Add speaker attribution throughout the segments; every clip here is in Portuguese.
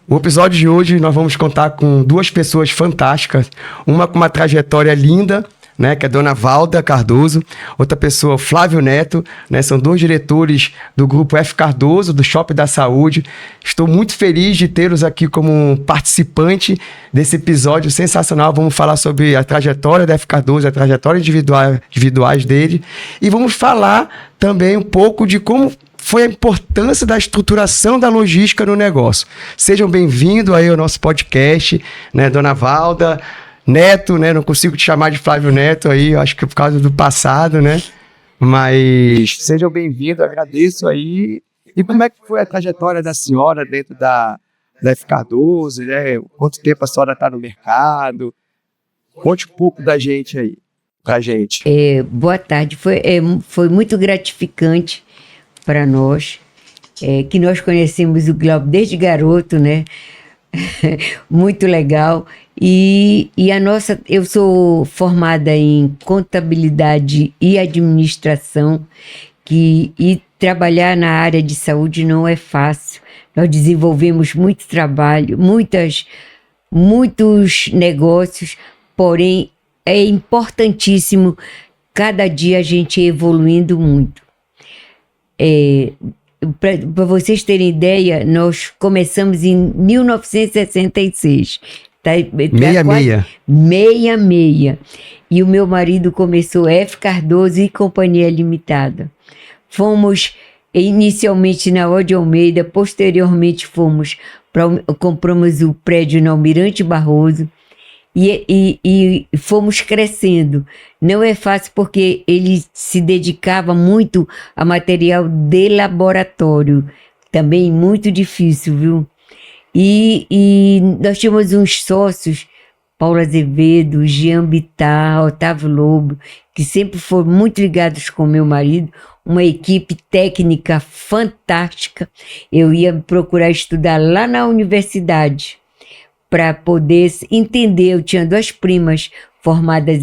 Speaker 1: O episódio de hoje nós vamos contar com duas pessoas fantásticas, uma com uma trajetória linda, né, que é a dona Valda Cardoso, outra pessoa, Flávio Neto, né, são dois diretores do grupo F. Cardoso, do Shopping da Saúde. Estou muito feliz de tê-los aqui como participante desse episódio sensacional. Vamos falar sobre a trajetória da F. Cardoso, a trajetória individuais dele, e vamos falar também um pouco de como foi a importância da estruturação da logística no negócio. Sejam bem-vindos aí ao nosso podcast, né, dona Valda, Neto, né, não consigo te chamar de Flávio Neto aí, acho que por causa do passado, né, mas sejam bem-vindos, agradeço aí. E como é que foi a trajetória da senhora dentro da F. Cardoso, né, quanto tempo a senhora está no mercado? Conte um pouco da gente aí, pra gente.
Speaker 2: Boa tarde, foi muito gratificante para nós, que nós conhecemos o Glauber desde garoto, né? Muito legal. E eu sou formada em contabilidade e administração, e trabalhar na área de saúde não é fácil. Nós desenvolvemos muito trabalho, muitos negócios, porém é importantíssimo cada dia a gente ir evoluindo muito. Para vocês terem ideia, nós começamos em 1966. Tá
Speaker 1: 66.
Speaker 2: 66. E o meu marido começou F. Cardoso e Companhia Limitada. Fomos inicialmente na Ode Almeida, posteriormente compramos o prédio no Almirante Barroso. E fomos crescendo. Não é fácil porque ele se dedicava muito a material de laboratório. Também muito difícil, viu? E nós tínhamos uns sócios, Paulo Azevedo, Jean Bittar, Otávio Lobo, que sempre foram muito ligados com meu marido, uma equipe técnica fantástica. Eu ia procurar estudar lá na universidade para poder entender. Eu tinha duas primas formadas,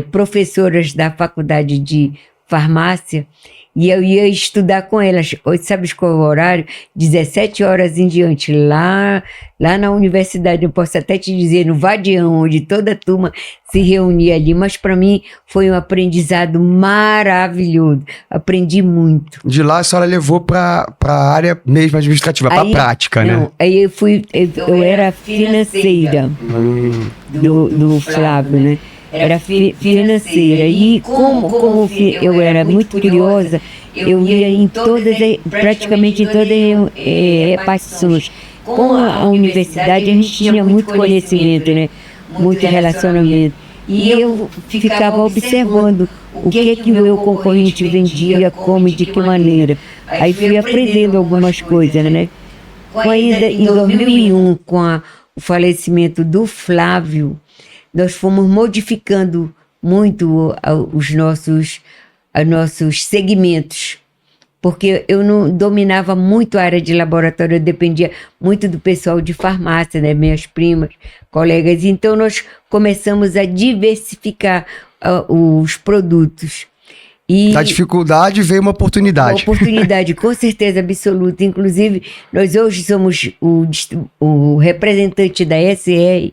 Speaker 2: professoras da faculdade de farmácia, e eu ia estudar com elas. Hoje, sabe qual é o horário? 17 horas em diante, lá na universidade. Eu posso até te dizer, no Vadião, onde toda a turma se reunia ali, mas para mim foi um aprendizado maravilhoso. Aprendi muito.
Speaker 1: De lá a senhora levou para a área mesmo administrativa, para a prática,
Speaker 2: não,
Speaker 1: né?
Speaker 2: Aí eu era financeira do Flávio, né? Era financeira. E como eu era muito curiosa, eu ia praticamente em todas as repartições. Com a universidade a gente tinha muito conhecimento, né? Muito relacionamento. E eu ficava observando o que o meu concorrente vendia, como e de que maneira. Aí fui aprendendo algumas coisas, né? Ainda em 2001, com o falecimento do Flávio, nós fomos modificando muito os nossos segmentos, porque eu não dominava muito a área de laboratório, eu dependia muito do pessoal de farmácia, né, minhas primas, colegas. Então nós começamos a diversificar os produtos. E
Speaker 1: da dificuldade veio uma oportunidade.
Speaker 2: Uma oportunidade, com certeza absoluta. Inclusive, nós hoje somos o representante da SR,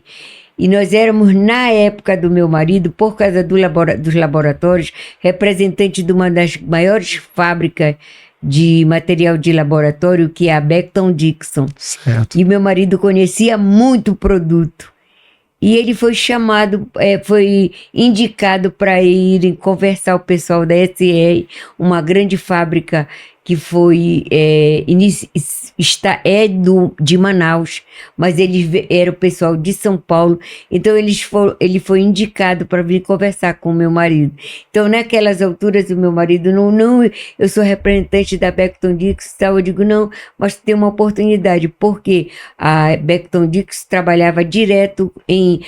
Speaker 2: e nós éramos, na época do meu marido, por causa dos laboratórios, representante de uma das maiores fábricas de material de laboratório, que é a Becton Dickinson.
Speaker 1: Certo.
Speaker 2: E meu marido conhecia muito o produto. E ele foi foi indicado para ir conversar com o pessoal da SR, uma grande fábrica que foi de Manaus, mas ele era o pessoal de São Paulo. Então ele foi indicado para vir conversar com o meu marido. Então naquelas alturas o meu marido não, eu sou representante da Becton Dickinson, eu digo não, mas tem uma oportunidade, porque a Becton Dickinson trabalhava direto em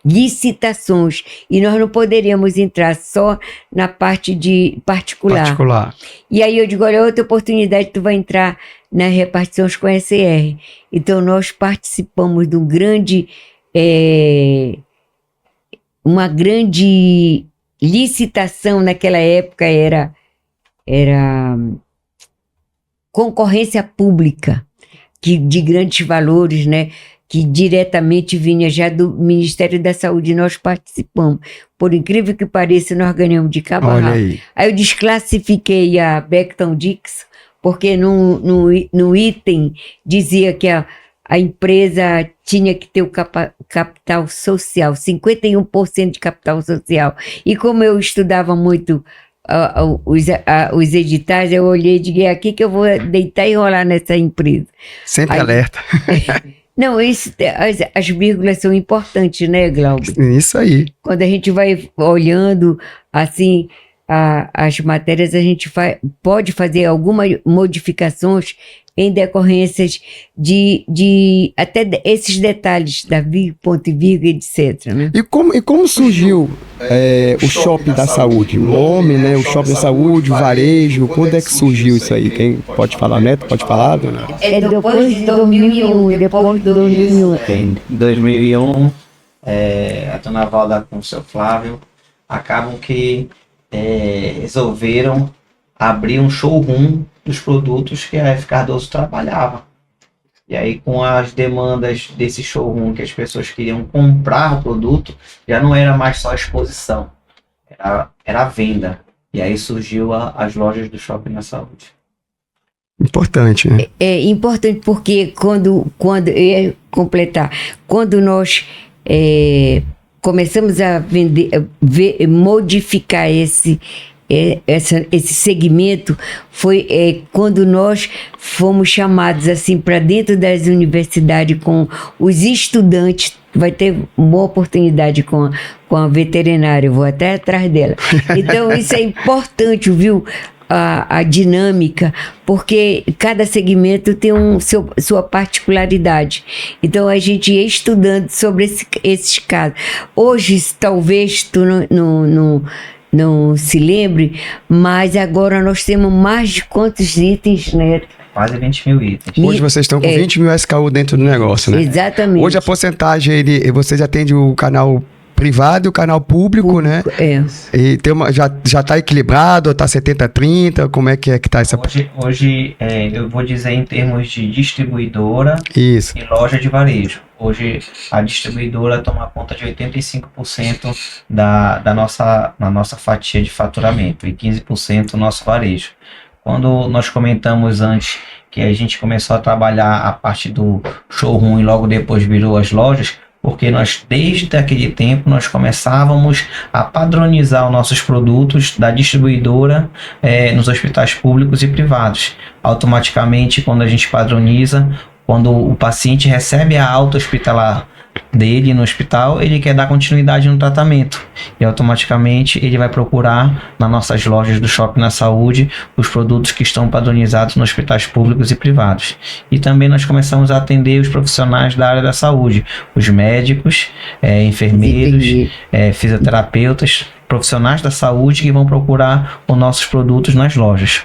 Speaker 2: licitações, e nós não poderíamos entrar só na parte de particular. E aí eu digo, olha, outra oportunidade, tu vai entrar nas repartições com a SR. Então nós participamos de uma grande licitação. Naquela época era concorrência pública, que de grandes valores, né? Que diretamente vinha já do Ministério da Saúde, nós participamos. Por incrível que pareça, nós ganhamos de cabo a rabo. Aí eu desclassifiquei a Becton Dickinson, porque no item dizia que a empresa tinha que ter o capital social, 51% de capital social. E como eu estudava muito os editais, eu olhei e digo, é aqui que eu vou deitar e rolar nessa empresa.
Speaker 1: Sempre alerta.
Speaker 2: Não, as vírgulas são importantes, né, Glauber?
Speaker 1: Isso aí.
Speaker 2: Quando a gente vai olhando, assim, as matérias, a gente pode fazer algumas modificações em decorrências de até esses detalhes da ponto e vírgula, etc. Né?
Speaker 1: E como surgiu o Shopping da Saúde? O nome, né? O Shopping da Saúde, o varejo, quando é que surgiu isso aí? Quem pode falar, Neto? Pode falar, dona?
Speaker 2: Depois de 2001.
Speaker 3: Em 2001, a dona Valda com o seu Flávio acabam que resolveram abrir um showroom dos produtos que a F. Cardoso trabalhava. E aí, com as demandas desse showroom, que as pessoas queriam comprar o produto, já não era mais só a exposição, era a venda. E aí surgiu as lojas do Shopping da Saúde.
Speaker 1: Importante, né?
Speaker 2: É importante porque quando eu ia completar, quando nós começamos a modificar esse segmento, foi quando nós fomos chamados assim para dentro das universidades com os estudantes. Vai ter uma oportunidade com a veterinária, eu vou até atrás dela. Então isso é importante, viu? A dinâmica, porque cada segmento tem sua particularidade. Então a gente ia estudando sobre esses casos. Hoje, talvez tu não se lembre, mas agora nós temos mais de quantos itens, né?
Speaker 3: Quase 20 mil itens.
Speaker 1: Hoje vocês estão com 20 mil SKU dentro do negócio, né?
Speaker 2: Exatamente.
Speaker 1: Hoje a porcentagem, vocês atendem o canal privado e o canal público, né? E já está equilibrado, ou está 70-30? Como é que está essa...
Speaker 3: Hoje eu vou dizer em termos de distribuidora
Speaker 1: Isso.
Speaker 3: e loja de varejo. Hoje a distribuidora toma conta de 85% da nossa fatia de faturamento e 15% do nosso varejo. Quando nós comentamos antes que a gente começou a trabalhar a parte do showroom e logo depois virou as lojas, porque nós, desde aquele tempo, nós começávamos a padronizar os nossos produtos da distribuidora nos hospitais públicos e privados. Automaticamente, quando a gente padroniza, quando o paciente recebe a alta hospitalar dele no hospital, ele quer dar continuidade no tratamento e automaticamente ele vai procurar nas nossas lojas do Shopping na Saúde os produtos que estão padronizados nos hospitais públicos e privados. E também nós começamos a atender os profissionais da área da saúde, os médicos, enfermeiros, fisioterapeutas, profissionais da saúde que vão procurar os nossos produtos nas lojas.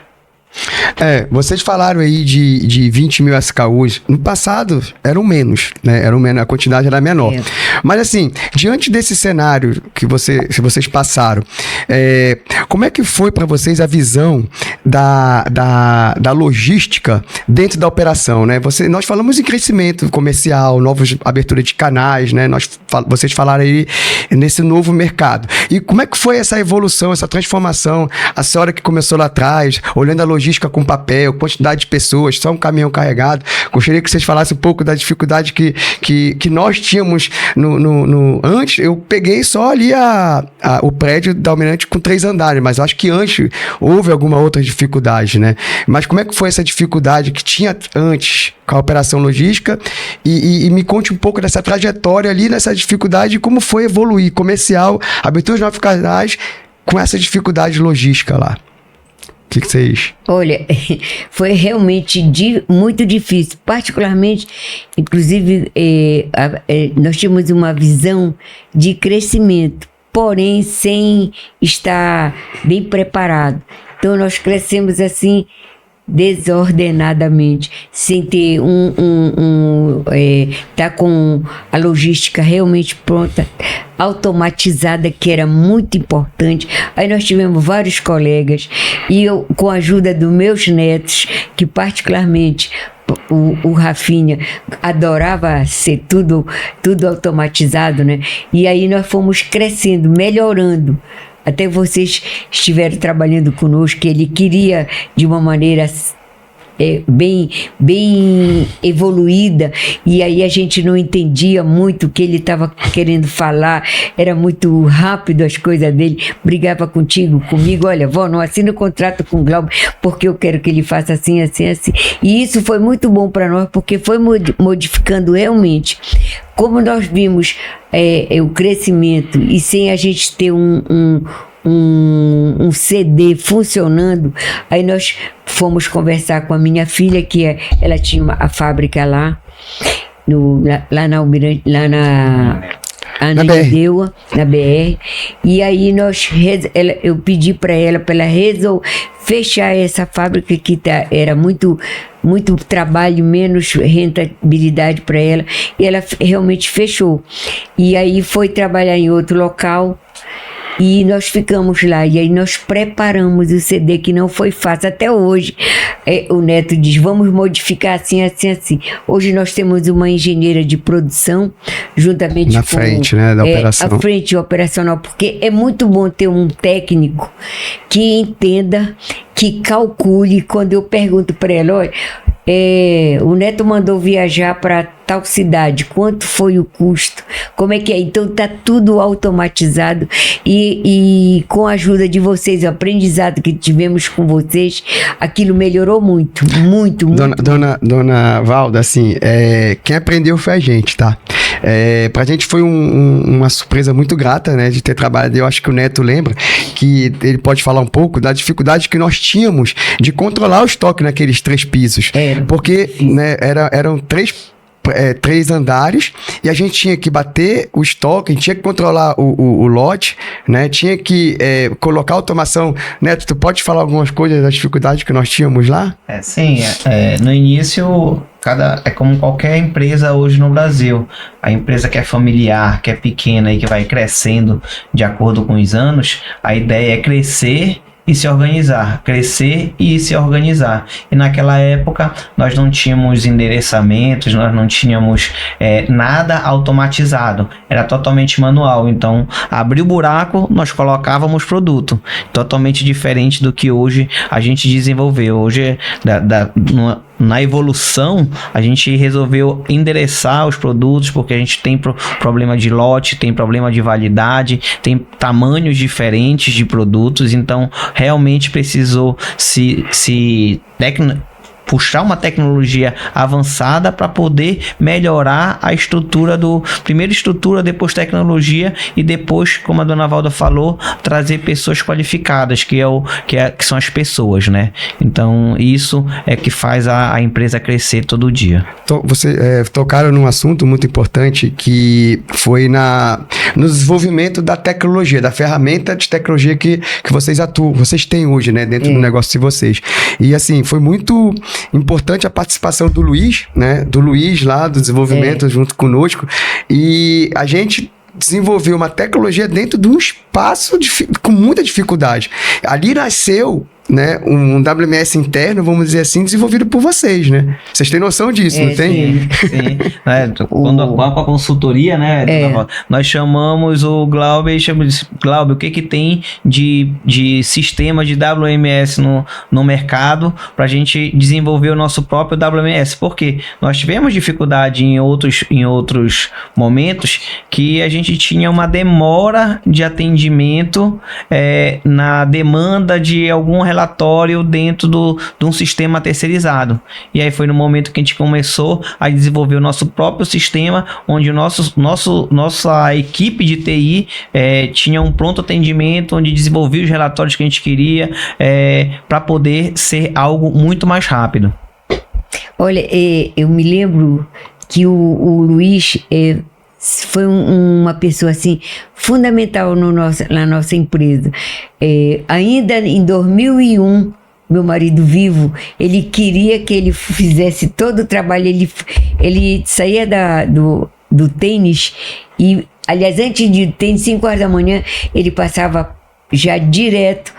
Speaker 1: Vocês falaram aí de 20 mil SKUs. No passado eram menos, né? A quantidade era menor. Mas assim, diante desse cenário que vocês passaram, como é que foi para vocês a visão da logística dentro da operação, né? Nós falamos em crescimento comercial, novas aberturas de canais, né? Vocês falaram aí nesse novo mercado. E como é que foi essa evolução, essa transformação? A senhora que começou lá atrás, olhando a logística com papel, quantidade de pessoas, só um caminhão carregado. Gostaria que vocês falassem um pouco da dificuldade que nós tínhamos antes. Eu peguei só ali o prédio da Almirante com 3 andares, mas acho que antes houve alguma outra dificuldade, né? Mas como é que foi essa dificuldade que tinha antes com a operação logística? E me conte um pouco dessa trajetória ali, nessa dificuldade, como foi evoluir comercial, abertura de novos canais com essa dificuldade logística lá. O que vocês...
Speaker 2: Olha, foi realmente muito difícil, particularmente, inclusive, nós tínhamos uma visão de crescimento, porém sem estar bem preparado. Então, nós crescemos assim, desordenadamente, sem ter tá com a logística realmente pronta, automatizada, que era muito importante. Aí nós tivemos vários colegas e eu, com a ajuda dos meus netos, que particularmente o Rafinha adorava ser tudo automatizado, né? E aí nós fomos crescendo, melhorando. Até vocês estiveram trabalhando conosco, ele queria de uma maneira bem evoluída, e aí a gente não entendia muito o que ele estava querendo falar, era muito rápido as coisas dele, brigava comigo, olha, vó, não assina o contrato com o Glauber, porque eu quero que ele faça assim, assim, assim. E isso foi muito bom para nós, porque foi modificando realmente. Como nós vimos o crescimento, e sem a gente ter um CD funcionando, aí nós fomos conversar com a minha filha, ela tinha a fábrica lá na Almirante, lá na Ananindeua, na BR, e aí eu pedi para ela fechar essa fábrica que era muito trabalho, menos rentabilidade para ela, e ela realmente fechou. E aí foi trabalhar em outro local, e nós ficamos lá, e aí nós preparamos o CD, que não foi fácil. Até hoje, o Neto diz, vamos modificar assim, assim, assim. Hoje nós temos uma engenheira de produção, juntamente
Speaker 1: na frente, né, da operação.
Speaker 2: À frente operacional, porque é muito bom ter um técnico que entenda, que calcule. Quando eu pergunto para ela, olha, o Neto mandou viajar para tal cidade, quanto foi o custo, como é que é? Então tá tudo automatizado, e com a ajuda de vocês, o aprendizado que tivemos com vocês, aquilo melhorou muito.
Speaker 1: Dona Valda, assim, quem aprendeu foi a gente, tá? Pra gente foi uma surpresa muito grata, né, de ter trabalhado. Eu acho que o Neto lembra que ele pode falar um pouco da dificuldade que nós tínhamos de controlar o estoque naqueles 3 pisos. Porque, né, eram 3 andares, e a gente tinha que bater o estoque, a gente tinha que controlar o lote, né? Tinha que colocar automação. Neto, tu pode falar algumas coisas da dificuldade que nós tínhamos lá?
Speaker 3: Sim, no início, é como qualquer empresa hoje no Brasil. A empresa que é familiar, que é pequena e que vai crescendo de acordo com os anos, a ideia é crescer e se organizar, crescer e se organizar. E naquela época nós não tínhamos endereçamentos, nós não tínhamos nada automatizado, era totalmente manual. Então, abriu o buraco, nós colocávamos produto, totalmente diferente do que hoje a gente desenvolveu. Hoje, na evolução, a gente resolveu endereçar os produtos, porque a gente tem problema de lote, tem problema de validade, tem tamanhos diferentes de produtos, então realmente precisou puxar uma tecnologia avançada para poder melhorar a estrutura primeiro estrutura, depois tecnologia, e depois, como a dona Valda falou, trazer pessoas qualificadas, que são as pessoas, né? Então isso é que faz a empresa crescer todo dia.
Speaker 1: Você tocaram num assunto muito importante, que foi no desenvolvimento da tecnologia, da ferramenta de tecnologia que vocês têm hoje, né, dentro do negócio de vocês. E assim, foi muito importante a participação do Luiz, né? Do Luiz lá, do desenvolvimento, junto conosco. E a gente desenvolveu uma tecnologia dentro de um espaço com muita dificuldade. Ali nasceu, né, um WMS interno, vamos dizer assim, desenvolvido por vocês, né? Vocês têm noção disso, não tem?
Speaker 3: Sim. Com a consultoria, né, nós chamamos o Glauber e chamamos, Glauber, o que tem de sistema de WMS no mercado para a gente desenvolver o nosso próprio WMS? Porque nós tivemos dificuldade em outros momentos que a gente tinha uma demora de atendimento na demanda de algum relatório dentro de um sistema terceirizado. E aí foi no momento que a gente começou a desenvolver o nosso próprio sistema, onde nossa equipe de TI tinha um pronto atendimento, onde desenvolvia os relatórios que a gente queria, para poder ser algo muito mais rápido.
Speaker 2: Olha, eu me lembro que o Luiz foi uma pessoa assim fundamental na nossa empresa. Ainda em 2001, meu marido vivo, ele queria que ele fizesse todo o trabalho. Ele saía do tênis, e aliás, antes de tênis, 5 horas da manhã, ele passava já direto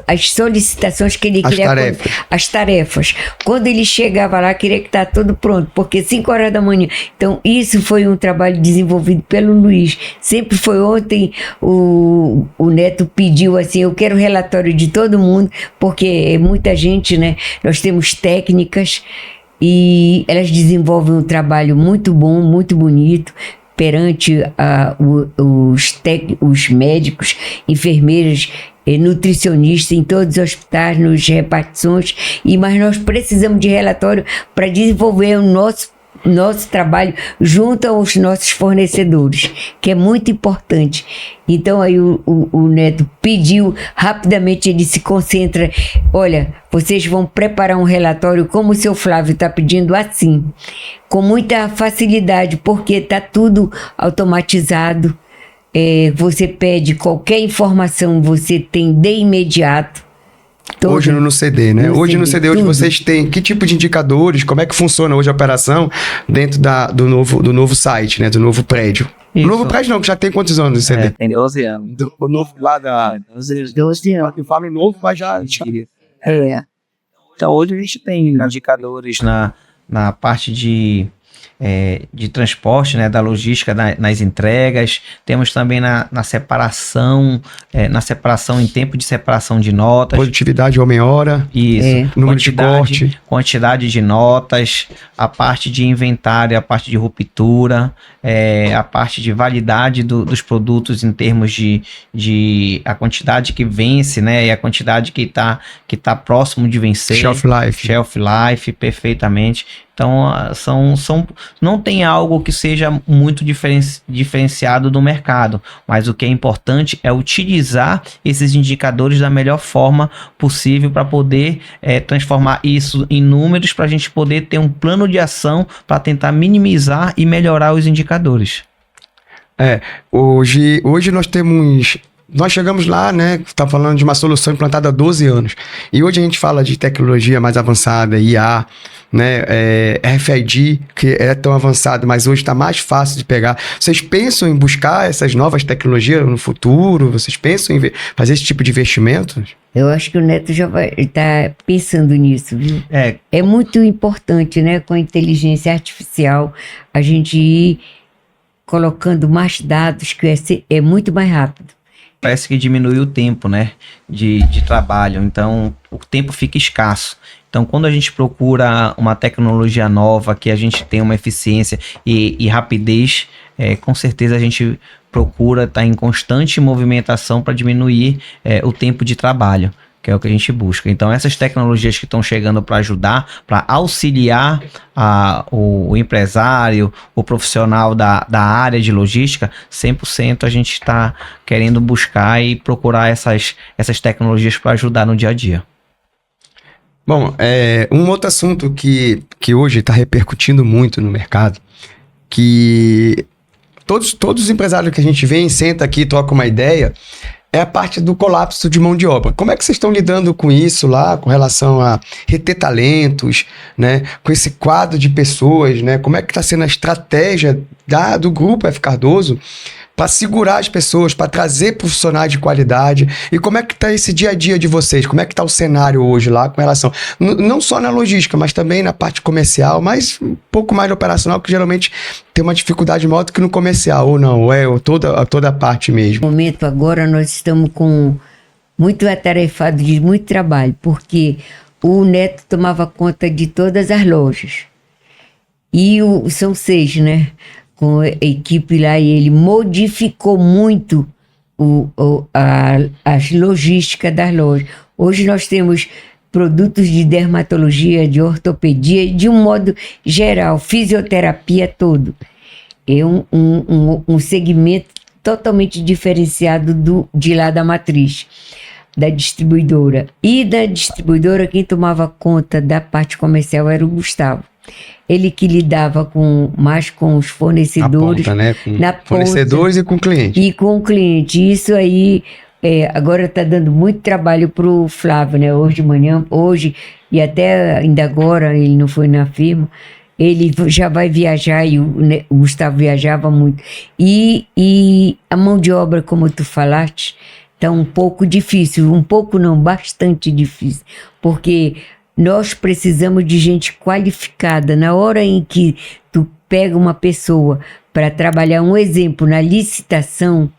Speaker 2: as solicitações que ele queria. As tarefas. Quando ele chegava lá, queria que tá tudo pronto, porque 5 horas da manhã. Então, isso foi um trabalho desenvolvido pelo Luiz. Sempre foi ontem, o Neto pediu assim, eu quero relatório de todo mundo, porque é muita gente, né? Nós temos técnicas e elas desenvolvem um trabalho muito bom, muito bonito, perante os médicos, enfermeiras, nutricionistas em todos os hospitais, nas repartições, mas nós precisamos de relatório para desenvolver o nosso trabalho junto aos nossos fornecedores, que é muito importante. Então aí o Neto pediu, rapidamente ele se concentra, olha, vocês vão preparar um relatório como o seu Flávio está pedindo assim, com muita facilidade, porque está tudo automatizado, você pede qualquer informação, você tem de imediato.
Speaker 1: Hoje no CD, né? Hoje no CD, hoje vocês têm que tipo de indicadores, como é que funciona hoje a operação dentro do novo site, né? Do novo prédio.
Speaker 3: Isso.
Speaker 1: O novo prédio não, que já tem quantos anos de CD?
Speaker 4: Tem 12 anos.
Speaker 1: O novo lá da...
Speaker 2: 12 anos.
Speaker 1: Eu falo novo, mas já...
Speaker 4: Então hoje a gente tem
Speaker 3: Indicadores na parte de transporte, né, da logística nas entregas, temos também na separação, em tempo de separação de notas.
Speaker 1: Produtividade homem-hora.
Speaker 3: Isso.
Speaker 1: Número de corte.
Speaker 3: Quantidade de notas, a parte de inventário, a parte de ruptura, a parte de validade dos produtos em termos de a quantidade que vence, né, e a quantidade que tá próximo de vencer.
Speaker 1: Shelf life,
Speaker 3: perfeitamente. Então, não tem algo que seja muito diferenciado do mercado, mas o que é importante é utilizar esses indicadores da melhor forma possível para poder transformar isso em números, para a gente poder ter um plano de ação para tentar minimizar e melhorar os indicadores.
Speaker 1: Hoje nós chegamos lá, né? Está falando de uma solução implantada há 12 anos. E hoje a gente fala de tecnologia mais avançada, IA, né? RFID, que é tão avançado, mas hoje está mais fácil de pegar. Vocês pensam em buscar essas novas tecnologias no futuro? Vocês pensam em fazer esse tipo de investimentos?
Speaker 2: Eu acho que o Neto já vai estar pensando nisso, viu? É muito importante, né? Com a inteligência artificial, a gente ir colocando mais dados, que é muito mais rápido.
Speaker 3: Parece que diminui o tempo, né, de trabalho, então o tempo fica escasso. Então, quando a gente procura uma tecnologia nova, que a gente tem uma eficiência e rapidez, com certeza a gente procura estar em constante movimentação para diminuir o tempo de trabalho, que é o que a gente busca. Então, essas tecnologias que estão chegando para ajudar, para auxiliar o empresário, o profissional da área de logística, 100% a gente está querendo buscar e procurar essas tecnologias para ajudar no dia a dia.
Speaker 1: Bom, um outro assunto que hoje está repercutindo muito no mercado, que todos os empresários que a gente vem, senta aqui, troca uma ideia, é a parte do colapso de mão de obra. Como é que vocês estão lidando com isso lá, com relação a reter talentos, né? Com esse quadro de pessoas, né? Como é que está sendo a estratégia do Grupo F. Cardoso para segurar as pessoas, para trazer profissionais de qualidade? E como é que está esse dia a dia de vocês? Como é que está o cenário hoje lá com relação, não só na logística, mas também na parte comercial, mas um pouco mais no operacional, que geralmente tem uma dificuldade maior do que no comercial, ou não? Toda a parte mesmo.
Speaker 2: No momento agora nós estamos muito atarefados de muito trabalho, porque o Neto tomava conta de todas as lojas. E são 6, né? Com a equipe lá, e ele modificou muito as logísticas das lojas. Hoje nós temos produtos de dermatologia, de ortopedia, de um modo geral, fisioterapia, todo. É um segmento totalmente diferenciado de lá da matriz, da distribuidora. E da distribuidora, quem tomava conta da parte comercial era o Gustavo. Ele que lidava mais com os fornecedores.
Speaker 1: Na ponta, né? Com
Speaker 2: na
Speaker 1: fornecedores
Speaker 2: ponta,
Speaker 1: e com cliente.
Speaker 2: E com o cliente. Isso aí agora está dando muito trabalho para o Flávio, né? Hoje de manhã, e até ainda agora, ele não foi na firma, ele já vai viajar, e o Gustavo viajava muito. E a mão de obra, como tu falaste, tá um pouco difícil, um pouco não, bastante difícil, porque nós precisamos de gente qualificada. Na hora em que tu pega uma pessoa para trabalhar, um exemplo, na licitação,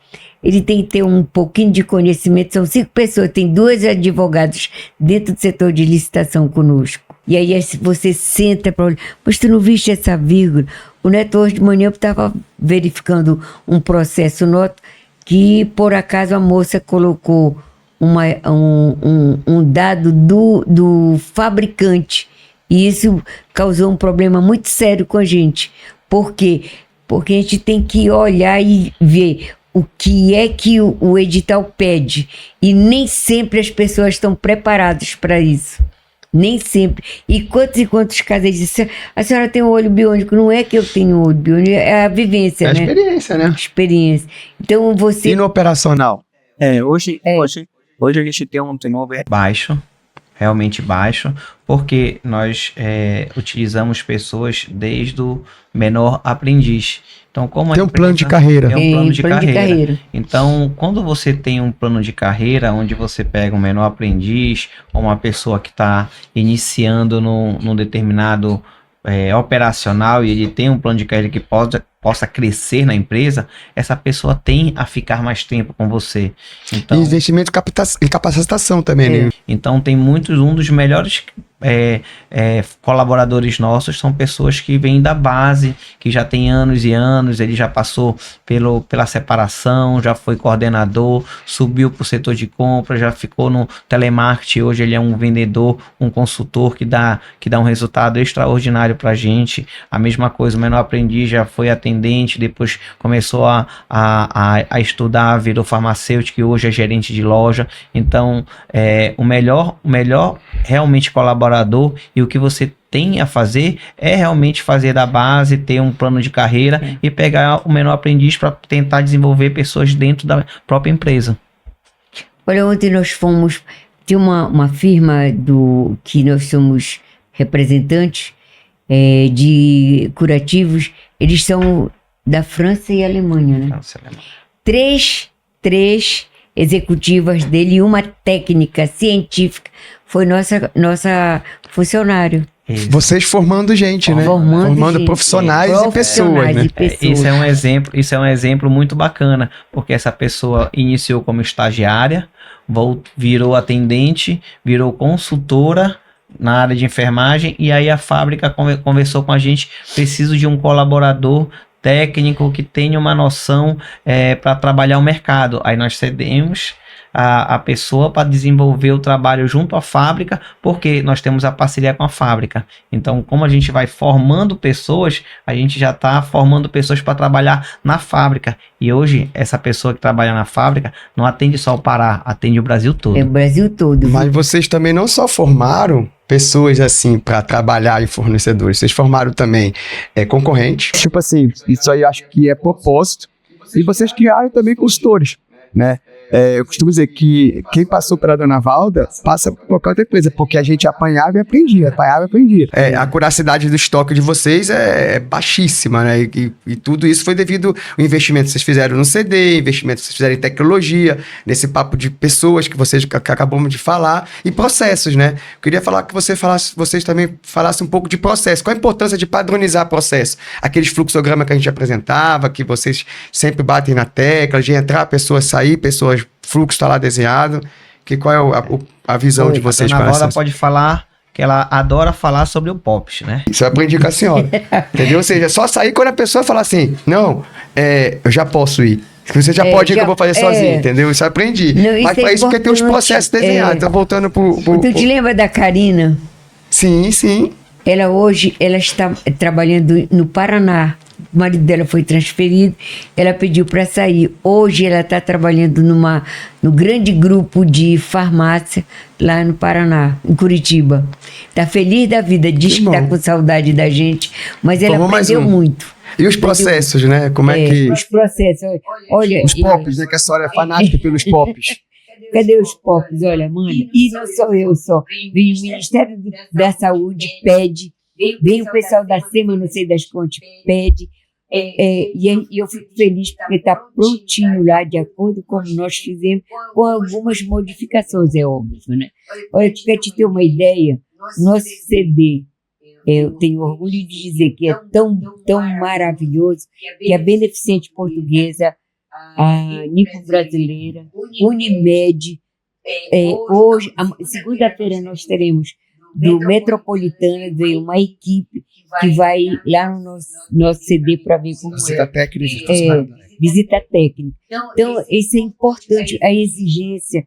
Speaker 2: ele tem que ter um pouquinho de conhecimento. São 5 pessoas, tem 2 advogados dentro do setor de licitação conosco. E aí você senta para olhar, mas tu não viste essa vírgula? O Neto hoje de manhã estava verificando um processo nosso que, por acaso, a moça colocou um dado do fabricante. E isso causou um problema muito sério com a gente. Por quê? Porque a gente tem que olhar e ver o que é que o edital pede. E nem sempre as pessoas estão preparadas para isso. Nem sempre. E quantos casos dizem, a senhora tem um olho biônico? Não é que eu tenho um olho biônico, é a vivência,
Speaker 1: É a
Speaker 2: né?
Speaker 1: experiência, né?
Speaker 2: Experiência. Então você...
Speaker 1: E no operacional?
Speaker 4: Hoje a gente tem um turnover
Speaker 3: Baixo, realmente baixo, porque nós utilizamos pessoas desde o menor aprendiz. Então, como
Speaker 1: Tem um plano de carreira.
Speaker 3: Tem um plano de
Speaker 2: plano de
Speaker 3: carreira.
Speaker 2: carreira.
Speaker 3: Então, quando você tem um plano de carreira, onde você pega um menor aprendiz, ou uma pessoa que está iniciando num determinado operacional, e ele tem um plano de carreira que possa crescer na empresa, essa pessoa tem a ficar mais tempo com você. Então,
Speaker 1: E investimento em capacitação também, né?
Speaker 3: então tem um dos melhores colaboradores nossos são pessoas que vêm da base, que já tem anos e anos, ele já passou pela separação, já foi coordenador, subiu para o setor de compra, já ficou no telemarketing, hoje ele é um vendedor, um consultor que dá um resultado extraordinário para a gente. A mesma coisa, o menor aprendiz já foi atendente, depois começou a estudar, virou farmacêutico e hoje é gerente de loja. Então, o melhor realmente colaborador, e o que você tem a fazer é realmente fazer da base, ter um plano de carreira e pegar o menor aprendiz para tentar desenvolver pessoas dentro da própria empresa.
Speaker 2: Olha, ontem nós fomos... Tem uma firma que nós somos representantes de curativos. Eles são da França e Alemanha, né? Três executivas dele e uma técnica científica foi nossa funcionário.
Speaker 3: Isso.
Speaker 1: Vocês formando gente, né?
Speaker 2: Formando gente.
Speaker 1: profissionais e pessoas, né?
Speaker 3: Isso é um exemplo muito bacana, porque essa pessoa iniciou como estagiária, virou atendente, virou consultora na área de enfermagem, e aí a fábrica conversou com a gente, preciso de um colaborador técnico que tenha uma noção para trabalhar o mercado. Aí nós cedemos a pessoa para desenvolver o trabalho junto à fábrica, porque nós temos a parceria com a fábrica. Então, como a gente vai formando pessoas, a gente já está formando pessoas para trabalhar na fábrica. E hoje, essa pessoa que trabalha na fábrica não atende só o Pará, atende o Brasil todo.
Speaker 2: É o Brasil todo.
Speaker 1: Mas vocês também não só formaram pessoas assim para trabalhar em fornecedores, vocês formaram também concorrentes. Tipo assim, isso aí eu acho que é propósito. E vocês criaram também consultores, né? Eu costumo dizer que quem passou pela Dona Valda passa por qualquer outra coisa, porque a gente apanhava e aprendia, a curacidade do estoque de vocês é baixíssima, né? E tudo isso foi devido ao investimento que vocês fizeram no CD, investimento que vocês fizeram em tecnologia, nesse papo de pessoas que acabamos de falar, e processos, né? Eu queria falar que vocês também falassem um pouco de processo. Qual a importância de padronizar processo? Aqueles fluxogramas que a gente apresentava, que vocês sempre batem na tecla, de entrar, pessoas sair, fluxo está lá desenhado. Qual é a visão de vocês
Speaker 3: A
Speaker 1: para
Speaker 3: Dona Valda pode falar que ela adora falar sobre o POPs, né?
Speaker 1: Isso eu aprendi com a senhora. Entendeu? Ou seja, só sair quando a pessoa fala assim, não, eu já posso ir. Você já pode ir que eu vou fazer sozinho, entendeu? Isso eu aprendi.
Speaker 2: Não,
Speaker 1: mas para isso porque tem os processos desenhados. Então, voltando
Speaker 2: Tu te lembra da Karina?
Speaker 1: Sim.
Speaker 2: Ela hoje está trabalhando no Paraná. O marido dela foi transferido, ela pediu para sair. Hoje ela está trabalhando no grande grupo de farmácia lá no Paraná, em Curitiba. Está feliz da vida, diz que está com saudade da gente, mas ela aprendeu muito.
Speaker 1: E os processos, né? Como é que...
Speaker 2: Os processos, olha...
Speaker 1: Os POPs, né? Que a senhora é fanática pelos POPs.
Speaker 2: Cadê os POPs? Olha, mãe, e não sou eu só. Vem o Ministério da Saúde, pede. Vem o pessoal da SEMA, não sei das quantas, pede. E eu fico feliz porque está prontinho lá, de acordo com como nós fizemos, com algumas modificações, é óbvio, né? Olha, para te ter uma ideia, nosso CD, eu tenho orgulho de dizer que é tão, tão maravilhoso que a Beneficente Portuguesa, a Nipo Brasileira, Unimed, hoje, segunda-feira nós teremos do Metropolitana, veio uma equipe que vai lá no nosso CD para ver como
Speaker 1: Visita técnica.
Speaker 2: visita técnica. Então, isso é importante, a exigência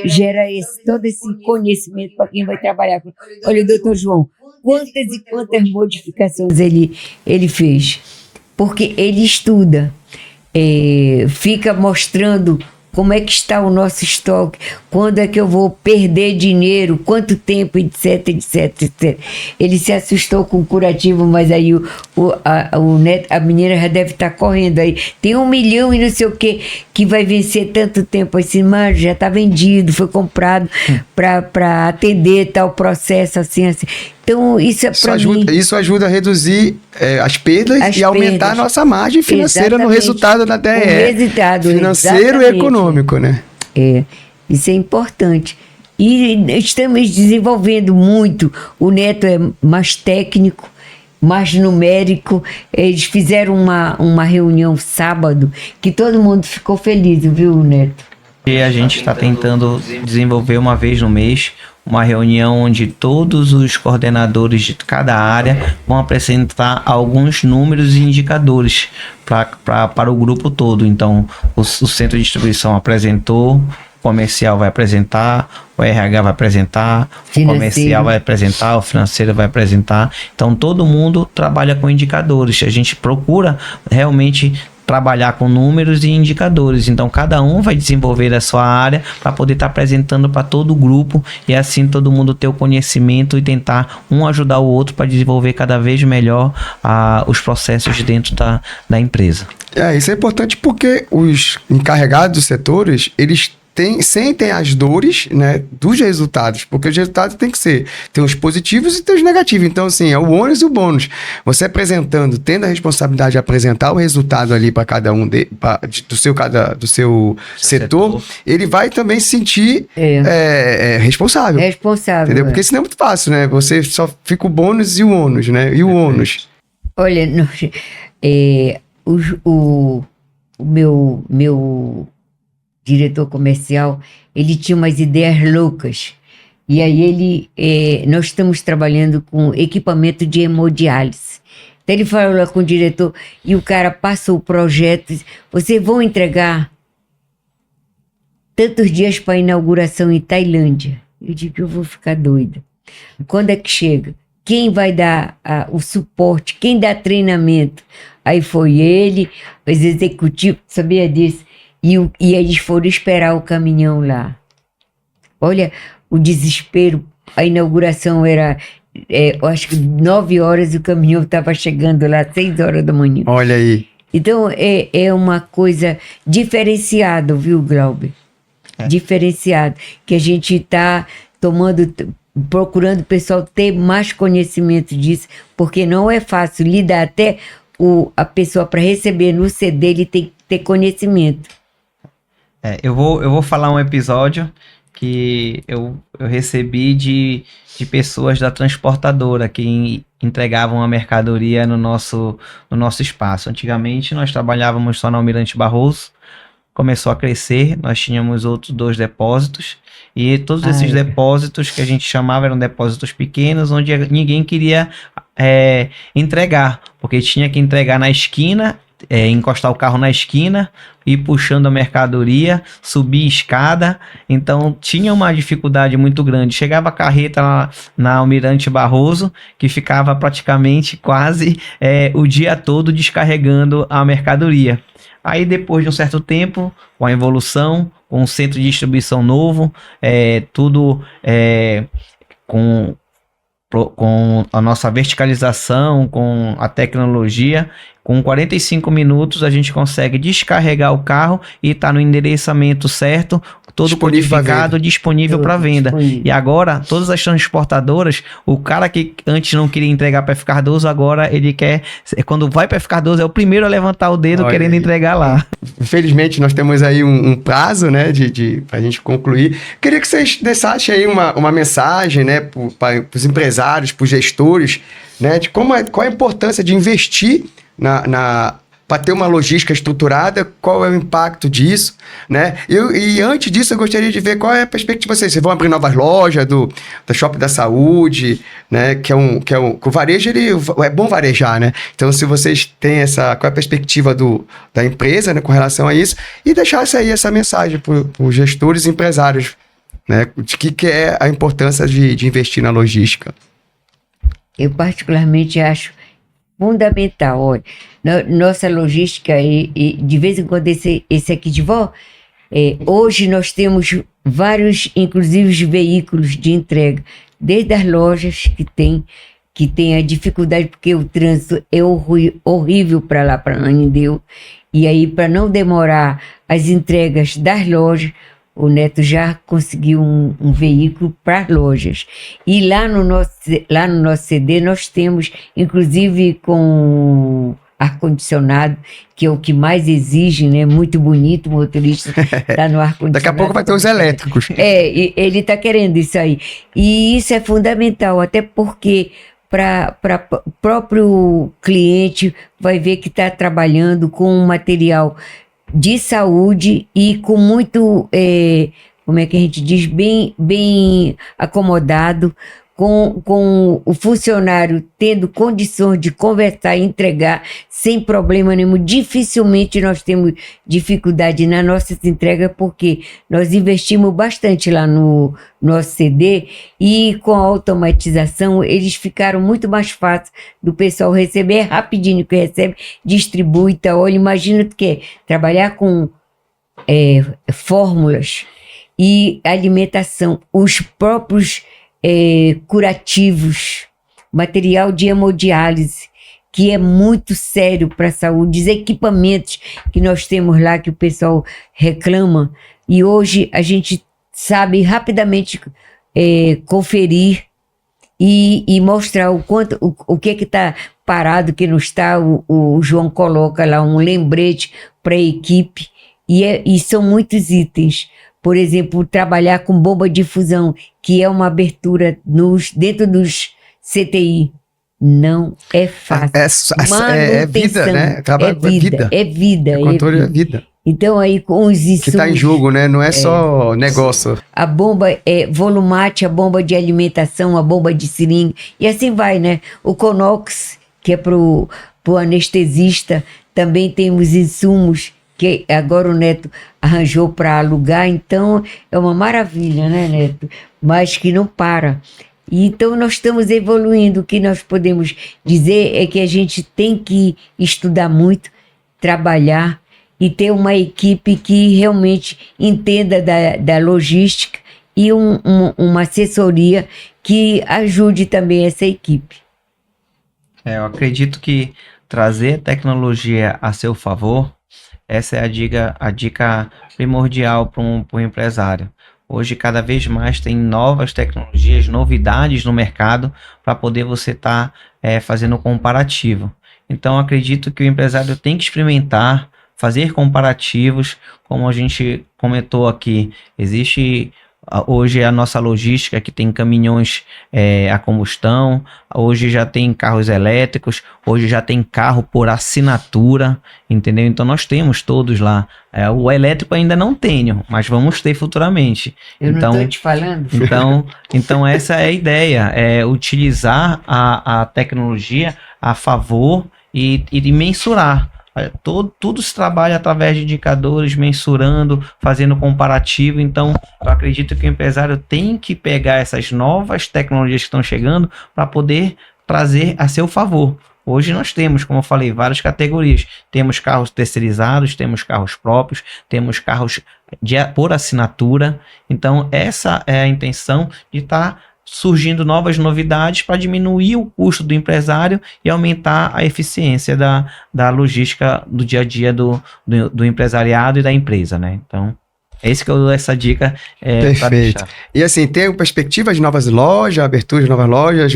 Speaker 2: gera todo esse conhecimento para quem vai trabalhar. Olha, o doutor João, quantas e quantas modificações ele fez, porque ele estuda, fica mostrando como é que está o nosso estoque, quando é que eu vou perder dinheiro, quanto tempo, etc, etc, etc. Ele se assustou com o curativo, mas aí a menina já deve estar correndo aí. Tem 1 milhão e não sei o que vai vencer tanto tempo. Assim, mas já está vendido, foi comprado para atender tal processo, assim, assim. Então, isso é para mim.
Speaker 1: Isso ajuda a reduzir as perdas e aumentar a nossa margem financeira no resultado da DRE.
Speaker 2: Resultado
Speaker 1: financeiro e econômico, né?
Speaker 2: Isso é importante. E estamos desenvolvendo muito. O Neto é mais técnico, mais numérico. Eles fizeram uma reunião sábado que todo mundo ficou feliz, viu, Neto?
Speaker 3: E a gente está tentando desenvolver uma vez no mês uma reunião onde todos os coordenadores de cada área vão apresentar alguns números e indicadores para o grupo todo. Então, o centro de distribuição apresentou, o comercial vai apresentar, o RH vai apresentar, o comercial vai apresentar, o financeiro vai apresentar. Então, todo mundo trabalha com indicadores. A gente procura realmente trabalhar com números e indicadores. Então, cada um vai desenvolver a sua área para poder estar apresentando para todo o grupo e assim todo mundo ter o conhecimento e tentar um ajudar o outro para desenvolver cada vez melhor os processos dentro da empresa.
Speaker 1: Isso é importante porque os encarregados dos setores, eles sentem as dores, né, dos resultados, porque os resultados tem os positivos e tem os negativos. Então, assim, é o ônus e o bônus. Você apresentando, tendo a responsabilidade de apresentar o resultado ali para cada um do seu setor, ele vai também se sentir responsável.
Speaker 2: Responsável.
Speaker 1: Entendeu? Porque senão é muito fácil, né? Você só fica o bônus e o ônus, né? E o ônus.
Speaker 2: Olha, o meu diretor comercial, ele tinha umas ideias loucas. E aí nós estamos trabalhando com equipamento de hemodiálise. Então ele falou lá com o diretor e o cara passou o projeto. Vocês vão entregar tantos dias para a inauguração em Tailândia. Eu digo que eu vou ficar doida. Quando é que chega? Quem vai dar o suporte? Quem dá treinamento? Aí foi ele, os executivos, sabia disso? E eles foram esperar o caminhão lá. Olha o desespero. A inauguração era, eu acho que 9 horas, o caminhão estava chegando lá 6 horas da manhã.
Speaker 1: Olha aí.
Speaker 2: Então, é uma coisa diferenciada, viu, Glauber? Diferenciado. Que a gente está procurando o pessoal ter mais conhecimento disso, porque não é fácil lidar. Até a pessoa, para receber no CD, ele tem que ter conhecimento.
Speaker 3: Eu vou falar um episódio que eu recebi de pessoas da transportadora que entregavam a mercadoria no nosso espaço. Antigamente nós trabalhávamos só na Almirante Barroso, começou a crescer, nós tínhamos outros 2 depósitos e todos esses depósitos que a gente chamava eram depósitos pequenos, onde ninguém queria entregar, porque tinha que entregar na esquina, encostar o carro na esquina, ir puxando a mercadoria, subir escada, então tinha uma dificuldade muito grande. Chegava a carreta lá na Almirante Barroso, que ficava praticamente quase o dia todo descarregando a mercadoria. Aí depois de um certo tempo, com a evolução, com um centro de distribuição novo, tudo com a nossa verticalização, com a tecnologia, Com 45 minutos a gente consegue descarregar o carro e tá no endereçamento certo, todo
Speaker 1: Disponível pra
Speaker 3: codificado, disponível para venda.
Speaker 2: Disponível.
Speaker 3: E agora, todas as transportadoras, o cara que antes não queria entregar para F. Cardoso, agora ele quer, quando vai para F. Cardoso, é o primeiro a levantar o dedo
Speaker 1: Olha
Speaker 3: querendo
Speaker 1: aí.
Speaker 3: entregar lá.
Speaker 1: Infelizmente, nós temos aí um prazo, né, pra gente concluir. Queria que vocês deixassem aí uma mensagem, né, para os empresários, para os gestores, né, de qual é a importância de investir para ter uma logística estruturada, qual é o impacto disso, né? E antes disso, eu gostaria de ver qual é a perspectiva de vocês. Vocês vão abrir novas lojas do Shopping da Saúde, né? Que o varejo, é bom varejar, né? Então, se vocês têm qual é a perspectiva da empresa, né, com relação a isso, e deixasse aí essa mensagem para os gestores e empresários, né? De que é a importância de investir na logística.
Speaker 2: Eu particularmente acho fundamental. Olha, nossa logística, e de vez em quando esse aqui de vó, hoje nós temos vários, inclusive, veículos de entrega, desde as lojas que tem a dificuldade, porque o trânsito é horrível para lá, para Anindeu, e aí, para não demorar as entregas das lojas, o Neto já conseguiu um veículo para lojas. E lá no nosso CD nós temos, inclusive com ar-condicionado, que é o que mais exige, né? Muito bonito, o motorista está no ar-condicionado.
Speaker 1: Daqui a pouco vai ter os elétricos.
Speaker 2: E ele está querendo isso aí. E isso é fundamental, até porque para o próprio cliente vai ver que está trabalhando com um material de saúde e com muito, como é que a gente diz, bem acomodado, com o funcionário tendo condições de conversar e entregar sem problema nenhum. Dificilmente nós temos dificuldade nas nossas entregas, porque nós investimos bastante lá no nosso CD, e com a automatização eles ficaram muito mais fácil do pessoal receber, rapidinho que recebe, distribui. Então, olha, imagina o que é trabalhar com fórmulas e alimentação, os próprios curativos, material de hemodiálise, que é muito sério para a saúde, os equipamentos que nós temos lá que o pessoal reclama, e hoje a gente sabe rapidamente conferir e mostrar o que está parado, o que não está. O João coloca lá um lembrete para a equipe, e são muitos itens. Por exemplo, trabalhar com bomba de fusão, que é uma abertura dentro dos CTI. Não é fácil.
Speaker 1: É vida, né?
Speaker 2: É vida.
Speaker 1: Controle é vida.
Speaker 2: Então, aí com os insumos...
Speaker 1: Que está em jogo, né? Não é só negócio.
Speaker 2: A bomba volumate, a bomba de alimentação, a bomba de seringa, e assim vai, né? O Conox, que é pro anestesista, também temos insumos que agora o Neto arranjou para alugar, então é uma maravilha, né, Neto? Mas que não para. E então nós estamos evoluindo. O que nós podemos dizer é que a gente tem que estudar muito, trabalhar e ter uma equipe que realmente entenda da logística e uma assessoria que ajude também essa equipe.
Speaker 3: Eu acredito que trazer tecnologia a seu favor, essa é a dica primordial para um empresário. Hoje, cada vez mais, tem novas tecnologias, novidades no mercado para poder você estar fazendo comparativo. Então, acredito que o empresário tem que experimentar, fazer comparativos, como a gente comentou aqui. Existe hoje a nossa logística, que tem caminhões a combustão, hoje já tem carros elétricos, hoje já tem carro por assinatura, entendeu? Então nós temos todos lá. O elétrico ainda não tenho, mas vamos ter futuramente.
Speaker 2: Eu
Speaker 3: então,
Speaker 2: não estou te falando.
Speaker 3: Então essa é a ideia, é utilizar a tecnologia a favor e mensurar. Tudo se trabalha através de indicadores, mensurando, fazendo comparativo. Então, eu acredito que o empresário tem que pegar essas novas tecnologias que estão chegando para poder trazer a seu favor. Hoje nós temos, como eu falei, várias categorias. Temos carros terceirizados, temos carros próprios, temos carros por assinatura. Então, essa é a intenção de estar surgindo novas novidades para diminuir o custo do empresário e aumentar a eficiência da logística do dia a dia do empresariado e da empresa, né? Então, é isso que eu dou essa dica para
Speaker 1: Perfeito.
Speaker 3: deixar.
Speaker 1: E assim, tem perspectiva de novas lojas, abertura de novas lojas?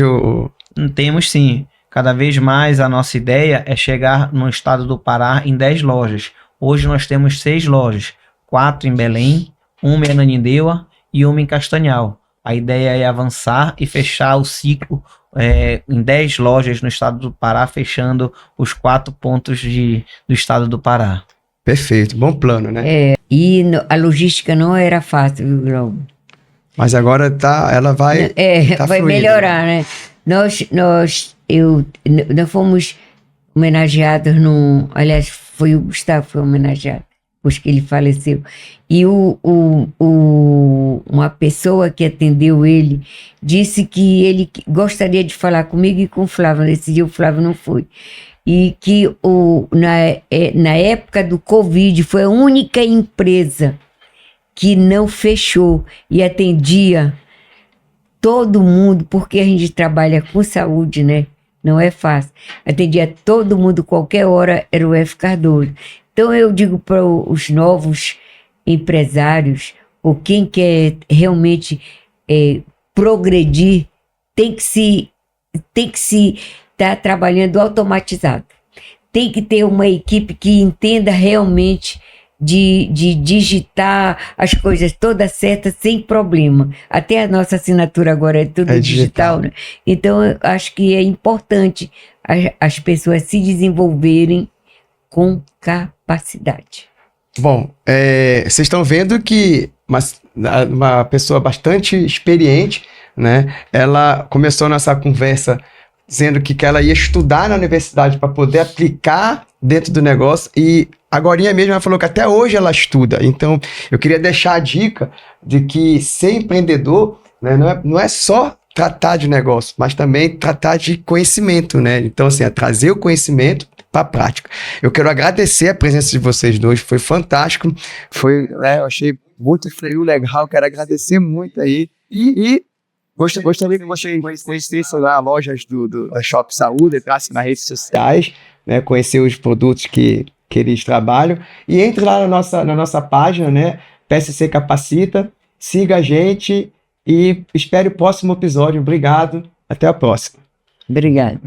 Speaker 3: Temos sim. Cada vez mais a nossa ideia é chegar no estado do Pará em 10 lojas. Hoje nós temos 6 lojas, 4 em Belém, 1 em Ananindeua e 1 em Castanhal. A ideia é avançar e fechar o ciclo em 10 lojas no estado do Pará, fechando os 4 pontos do estado do Pará.
Speaker 1: Perfeito, bom plano, né?
Speaker 2: A logística não era fácil, viu, Glauber?
Speaker 1: Mas agora ela vai... tá
Speaker 2: vai
Speaker 1: fluindo,
Speaker 2: melhorar, né? Nós fomos homenageados aliás, foi o Gustavo que foi homenageado, depois que ele faleceu. E uma pessoa que atendeu ele disse que ele gostaria de falar comigo e com o Flávio. Nesse dia o Flávio não foi. E que na época do Covid foi a única empresa que não fechou e atendia todo mundo, porque a gente trabalha com saúde, né? Não é fácil. Atendia todo mundo, qualquer hora, era o F. Cardoso. Então eu digo para os novos empresários, ou quem quer realmente progredir, tem que se estar trabalhando automatizado. Tem que ter uma equipe que entenda realmente de digitar as coisas todas certas sem problema. Até a nossa assinatura agora é tudo digital, né? Então eu acho que é importante as pessoas se desenvolverem com capacidade.
Speaker 1: Bom, vocês estão vendo que uma pessoa bastante experiente, né? Ela começou nessa conversa dizendo que ela ia estudar na universidade para poder aplicar dentro do negócio, e agorinha mesmo ela falou que até hoje ela estuda. Então, eu queria deixar a dica de que ser empreendedor, né, não é só tratar de negócio, mas também tratar de conhecimento, né? Então, assim, é trazer o conhecimento para a prática. Eu quero agradecer a presença de vocês dois, foi fantástico. Eu achei muito legal, quero agradecer muito aí. E gostaria que vocês conhecessem lá as lojas do Shop Saúde, entrassem nas redes sociais, né, conhecer os produtos que eles trabalham. E entre lá na nossa página, né, PSC Capacita, siga a gente e espere o próximo episódio. Obrigado, até a próxima.
Speaker 2: Obrigada.